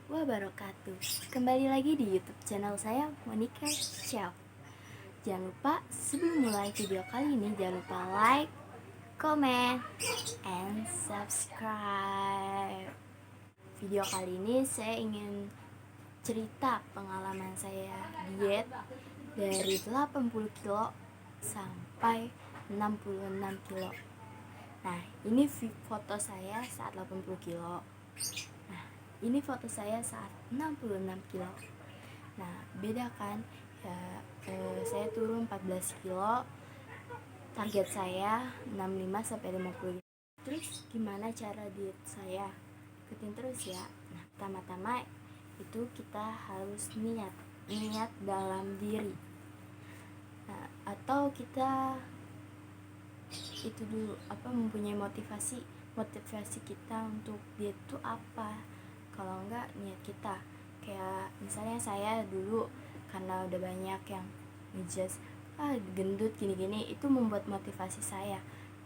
wabarakatuh. Kembali lagi di YouTube channel saya, Monica Chef. Jangan lupa sebelum mulai video kali ini, jangan lupa like, comment, and subscribe. Video kali ini saya ingin cerita pengalaman saya diet dari 80 kilo sampai 66 kilo. Nah, ini foto saya saat 80 kilo. Nah, ini foto saya saat 66 kilo. Nah, beda kan? Ya, saya turun 14 kilo. Target saya 65 sampai 50. Terus gimana cara diet saya? Ikutin terus ya. Nah, pertama-tama itu kita harus niat dalam diri. Nah, atau kita itu dulu mempunyai motivasi kita untuk diet itu apa. Kalau enggak, niat kita. Kayak misalnya saya dulu karena udah banyak yang ngejudge gendut gini-gini, itu membuat motivasi saya.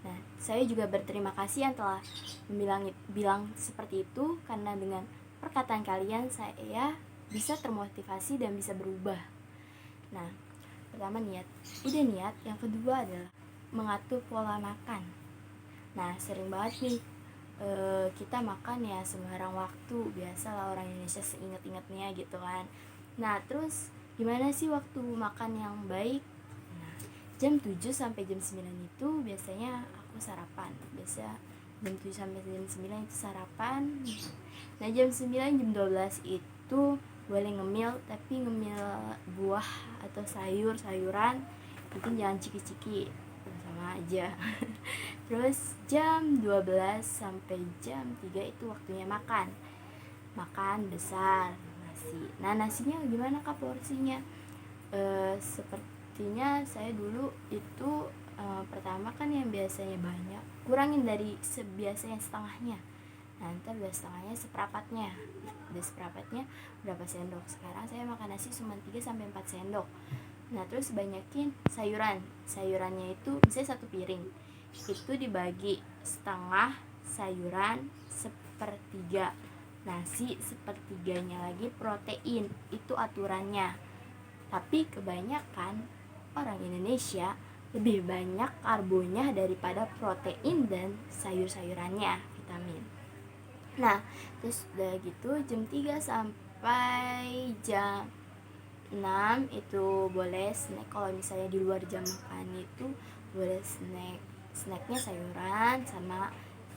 Nah, saya juga berterima kasih yang telah bilang seperti itu, karena dengan perkataan kalian saya bisa termotivasi dan bisa berubah. Nah, pertama niat. Udah niat, yang kedua adalah mengatur pola makan. Nah, sering banget nih kita makan ya sembarang waktu, biasalah orang Indonesia seingat-ingatnya gitu kan. Nah, terus gimana sih waktu makan yang baik? Nah, jam 7 sampai jam 9 itu biasanya aku sarapan. Biasa jam 7 sampai jam 9 itu sarapan. Nah, jam 9 jam 12 itu boleh ngemil, tapi ngemil buah atau sayuran itu jangan ciki-ciki, sama aja. Terus jam 12 sampai jam 3 itu waktunya makan besar nasi. Nah, nasinya gimana kak porsinya? Sepertinya saya dulu itu pertama kan yang biasanya banyak, kurangin dari biasanya setengahnya. Nah, ntar udah setengahnya seperempatnya. Udah seperempatnya berapa sendok? Sekarang saya makan nasi cuma 3 sampai 4 sendok. Nah, terus banyakin sayurannya itu misalnya 1 piring itu dibagi setengah sayuran, sepertiga nasi, sepertiganya lagi protein. Itu aturannya. Tapi kebanyakan orang Indonesia lebih banyak karbonya daripada protein dan sayur-sayurannya, vitamin. Nah, terus udah gitu jam 3 sampai jam 6 itu boleh snack. Kalau misalnya di luar jam makan itu boleh snacknya sayuran sama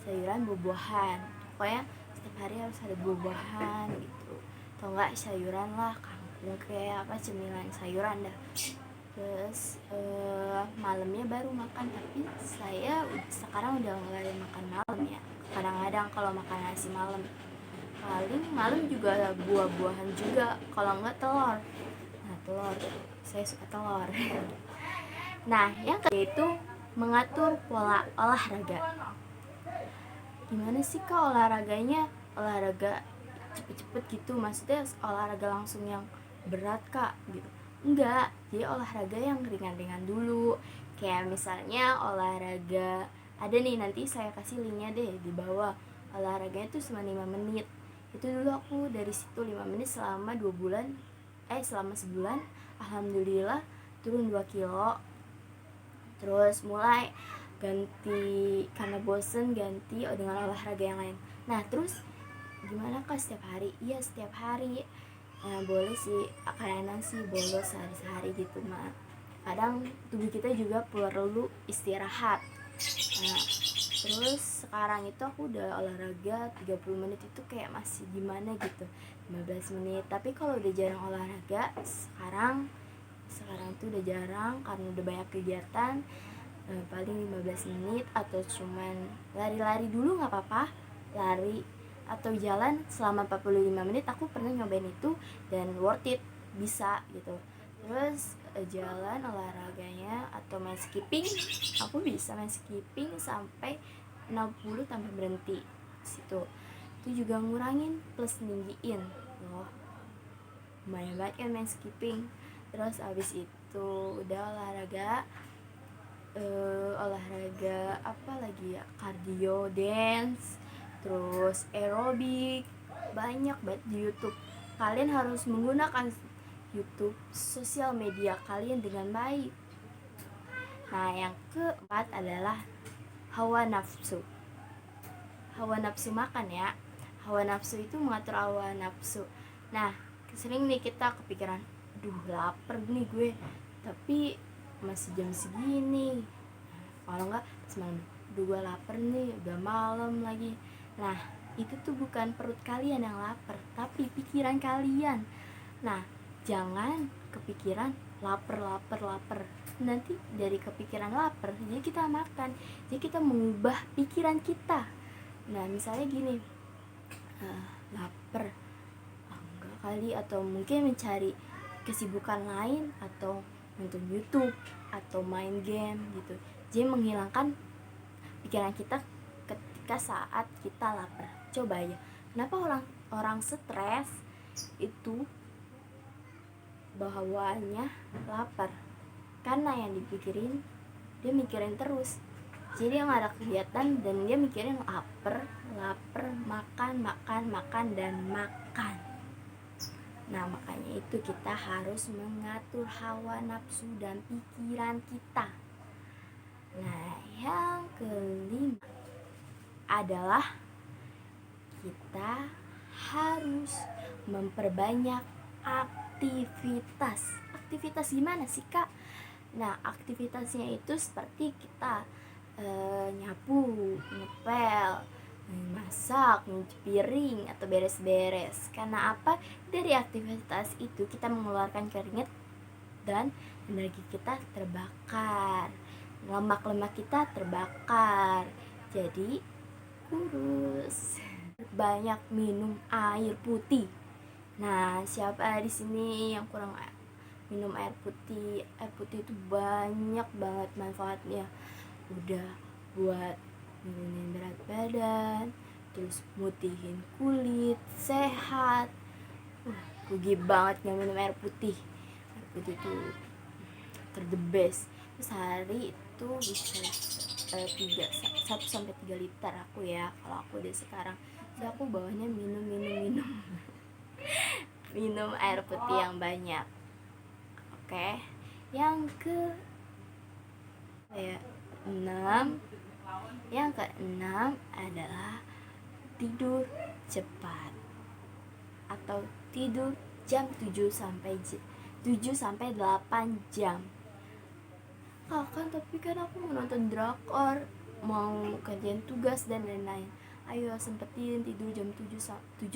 sayuran buah-buahan. Pokoknya setiap hari harus ada buah-buahan gitu, atau enggak sayuran lah, kangkung kayak cemilan sayuran dah. Terus malamnya baru makan, tapi saya sekarang udah nggak ada makan malam ya. Kadang-kadang kalau makan nasi malam, paling malam juga ada buah-buahan juga, kalau enggak telur. Nah, telur, saya suka telur. Nah, yang kedua itu mengatur pola olahraga. Gimana sih kak olahraganya? Olahraga cepet-cepet gitu, maksudnya olahraga langsung yang berat kak gitu? Enggak, jadi olahraga yang ringan-ringan dulu. Kayak misalnya olahraga, ada nih nanti saya kasih linknya deh di bawah. Olahraganya tuh cuma 5 menit. Itu dulu aku dari situ 5 menit selama 2 bulan, selama sebulan, alhamdulillah turun 2 kilo. Terus mulai ganti, karena bosen ganti dengan olahraga yang lain. Nah, terus gimana kak setiap hari? Iya, setiap hari. Boleh sih, kadang sih bolos sehari-sehari gitu mah. Kadang tubuh kita juga perlu istirahat. Nah, terus sekarang itu aku udah olahraga 30 menit itu kayak masih gimana gitu, 15 menit. Tapi kalau udah jarang olahraga sekarang tuh udah jarang karena udah banyak kegiatan. Paling 15 menit atau cuman lari-lari dulu nggak apa-apa, lari atau jalan selama 45 menit. Aku pernah nyobain itu dan worth it, bisa gitu. Terus jalan olahraganya atau main skipping, aku bisa main skipping sampai 60 tanpa berhenti situ. Itu juga ngurangin plus ninggiin loh, lumayan banget kan main skipping. Terus abis itu udah olahraga apa lagi ya, cardio, dance, terus aerobik banyak banget di YouTube. Kalian harus menggunakan YouTube, sosial media kalian dengan baik. Nah, yang keempat adalah hawa nafsu. Hawa nafsu makan ya. Hawa nafsu itu mengatur hawa nafsu. Nah, sering nih kita kepikiran, aduh lapar nih gue, tapi masih jam segini. Kalau enggak semalam, aduh gue lapar nih, udah malam lagi. Nah, itu tuh bukan perut kalian yang lapar, tapi pikiran kalian. Nah, jangan kepikiran lapar. Nanti dari kepikiran lapar, jadi kita makan. Jadi kita mengubah pikiran kita. Nah, misalnya gini, lapar, enggak kali, atau mungkin mencari kesibukan lain, atau nonton YouTube, atau main game gitu. Jadi menghilangkan pikiran kita ketika saat kita lapar. Coba ya, kenapa orang stres itu bawaannya lapar? Karena yang dipikirin, dia mikirin terus. Jadi yang ada kegiatan dan dia mikirin lapar, makan dan makan. Nah, makanya itu kita harus mengatur hawa nafsu dan pikiran kita. Nah, yang kelima adalah kita harus memperbanyak aktivitas. Aktivitas gimana sih, Kak? Nah, aktivitasnya itu seperti kita nyapu, ngepel, masak, nyuci piring, atau beres-beres. Karena apa? Dari aktivitas itu kita mengeluarkan keringat dan energi kita terbakar, lemak-lemak kita terbakar, jadi kurus. Banyak minum air putih. Nah, siapa di sini yang kurang minum air putih? Air putih itu banyak banget manfaatnya. Udah buat nurunin berat badan, terus mutihin kulit, sehat. Rugi banget nggak minum air putih. Air putih itu the best. Sehari itu bisa 1-3 liter aku ya, kalau aku udah sekarang. Jadi aku bawahnya minum minum air putih yang banyak. Oke, yang keenam adalah tidur cepat atau tidur jam 7 sampai 8 jam. Kan tapi kan aku mau nonton drakor, mau kerjain tugas dan lain-lain. Ayo sempetin tidur jam 7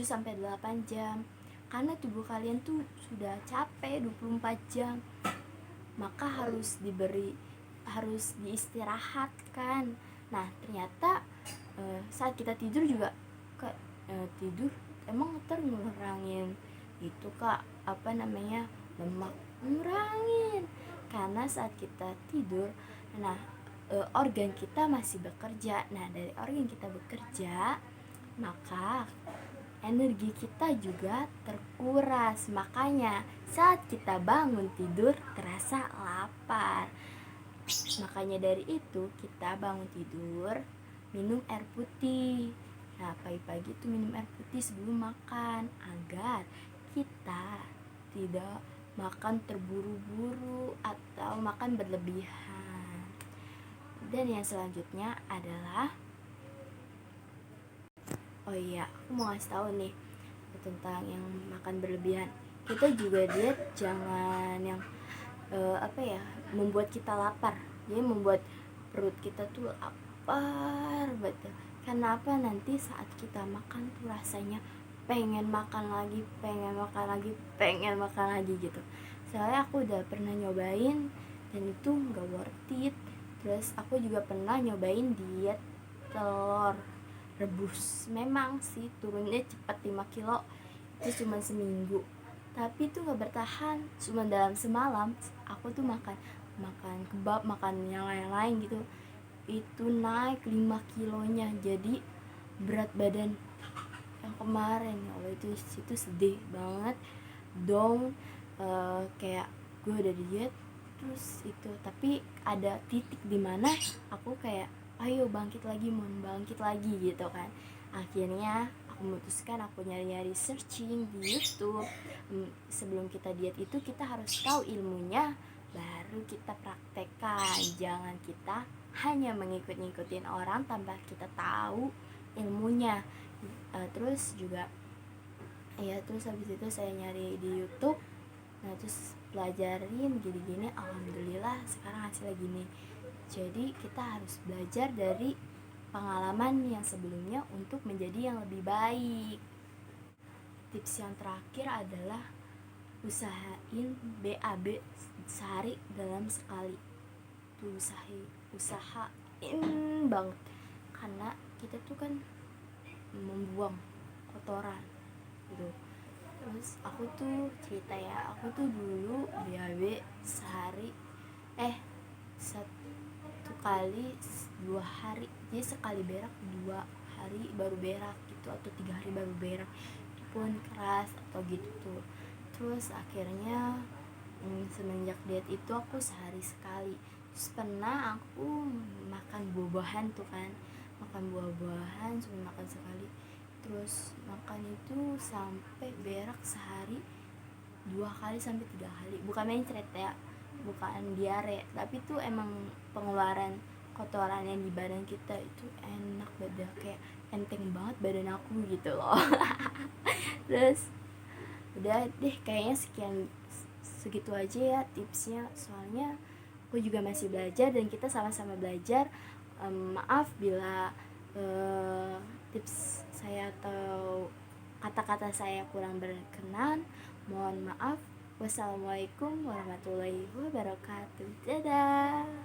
sampai 8 jam. Karena tubuh kalian tuh sudah capek 24 jam. Maka harus diistirahatkan. Nah, ternyata saat kita tidur juga tidur emang ngurangin itu, Kak, lemak, ngurangin. Karena saat kita tidur, nah organ kita masih bekerja. Nah, dari organ kita bekerja, maka energi kita juga terkuras. Makanya saat kita bangun tidur terasa lapar. Makanya dari itu kita bangun tidur minum air putih. Nah, pagi-pagi tuh minum air putih sebelum makan, agar kita tidak makan terburu-buru atau makan berlebihan. Dan yang selanjutnya adalah, oh iya, aku mau ngasih tahu nih tentang yang makan berlebihan. Kita juga diet jangan yang membuat kita lapar. Jadi membuat perut kita tuh lapar betul. Kenapa? Nanti saat kita makan tuh rasanya pengen makan lagi gitu. Soalnya aku udah pernah nyobain dan itu nggak worth it. Terus aku juga pernah nyobain diet telur rebus. Memang sih turunnya cepat 5 kilo itu cuma seminggu, tapi itu nggak bertahan. Cuma dalam semalam aku tuh makan kebab, makan yang lain-lain gitu, itu naik 5 kilonya. Jadi berat badan yang kemarin, ya Allah, itu sedih banget dong. Kayak gue udah diet terus itu, tapi ada titik dimana aku kayak ayo bangkit lagi gitu kan. Akhirnya memutuskan aku nyari-nyari searching di YouTube. Sebelum kita diet itu kita harus tahu ilmunya, baru kita praktekkan. Jangan kita hanya mengikut-ngikutin orang tanpa kita tahu ilmunya. Terus juga terus habis itu saya nyari di YouTube. Nah terus pelajarin gini-gini, alhamdulillah sekarang hasilnya gini. Jadi kita harus belajar dari pengalaman yang sebelumnya untuk menjadi yang lebih baik. Tips yang terakhir adalah usahain BAB sehari dalam sekali. Tuh usahain banget, karena kita tuh kan membuang kotoran gitu. Terus aku tuh cerita ya, aku tuh dulu BAB sehari satu kali 2 hari, jadi sekali berak 2 hari baru berak gitu, atau 3 hari baru berak. Itu pun keras atau gitu tuh. Terus akhirnya semenjak diet itu aku sehari sekali. Terus pernah aku makan buah-buahan tuh kan, makan buah-buahan cuma makan sekali. Terus makan itu sampai berak sehari 2 kali sampai 3 kali. Bukan mencret ya, bukan diare, tapi tuh emang pengeluaran kotoran yang di badan kita itu enak banget, kayak enteng banget badan aku gitu loh. Terus udah deh, kayaknya segitu aja ya tipsnya, soalnya aku juga masih belajar dan kita sama-sama belajar. Maaf bila tips saya atau kata-kata saya kurang berkenan, mohon maaf. Wassalamualaikum warahmatullahi wabarakatuh. Dadah.